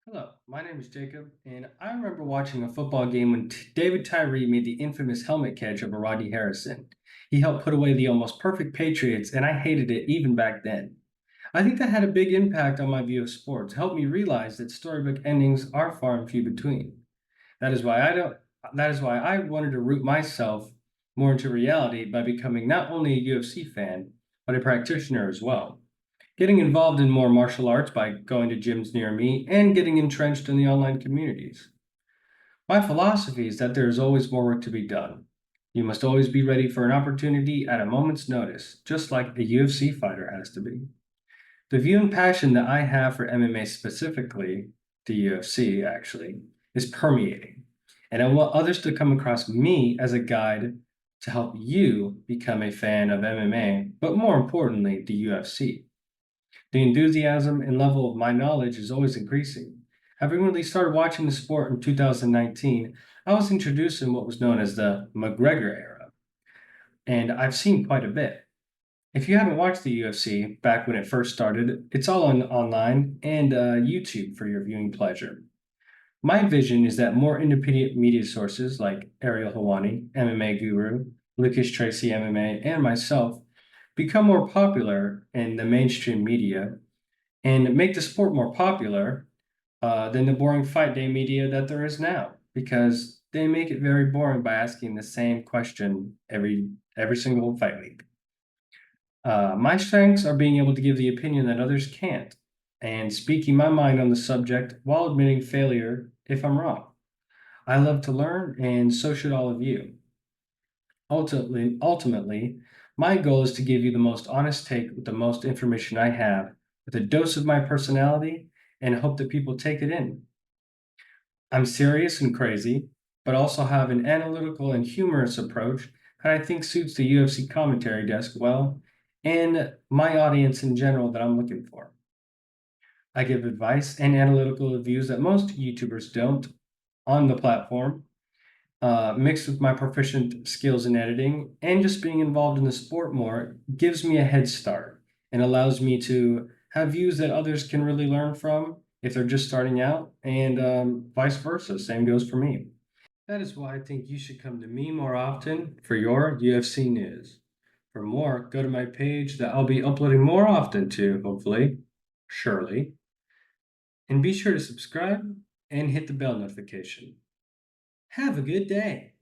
Hello, my name is Jacob, and I remember watching a football game when David Tyree made the infamous helmet catch of Rodney Harrison. He helped put away the almost perfect Patriots, and I hated it even back then. I think that had a big impact on my view of sports, helped me realize that storybook endings are far and few between. That is why I don't that is why I wanted to root myself more into reality by becoming not only a UFC fan, but a practitioner as well. Getting involved in more martial arts by going to gyms near me and getting entrenched in the online communities. My philosophy is that there is always more work to be done. You must always be ready for an opportunity at a moment's notice, just like a UFC fighter has to be. The view and passion that I have for MMA specifically, the UFC actually, is permeating. And I want others to come across me as a guide to help you become a fan of MMA, but more importantly, the UFC. The enthusiasm and level of my knowledge is always increasing. Having really started watching the sport in 2019, I was introduced in what was known as the McGregor era, and I've seen quite a bit. If you haven't watched the UFC back when it first started, it's all online and YouTube for your viewing pleasure. My vision is that more independent media sources like Ariel Hawani, MMA Guru, Lucas Tracy MMA, and myself become more popular in the mainstream media and make the sport more popular than the boring fight day media that there is now, because they make it very boring by asking the same question every single fight week. My strengths are being able to give the opinion that others can't, and speaking my mind on the subject while admitting failure if I'm wrong. I love to learn, and so should all of you. Ultimately, my goal is to give you the most honest take with the most information I have, with a dose of my personality, and hope that people take it in. I'm serious and crazy, but also have an analytical and humorous approach that I think suits the UFC commentary desk well and my audience in general that I'm looking for. I give advice and analytical reviews that most YouTubers don't on the platform, mixed with my proficient skills in editing and just being involved in the sport more gives me a head start and allows me to have views that others can really learn from if they're just starting out, and vice versa. Same goes for me. That is why I think you should come to me more often for your UFC news. For more, go to my page that I'll be uploading more often to, hopefully, surely. And be sure to subscribe and hit the bell notification. Have a good day.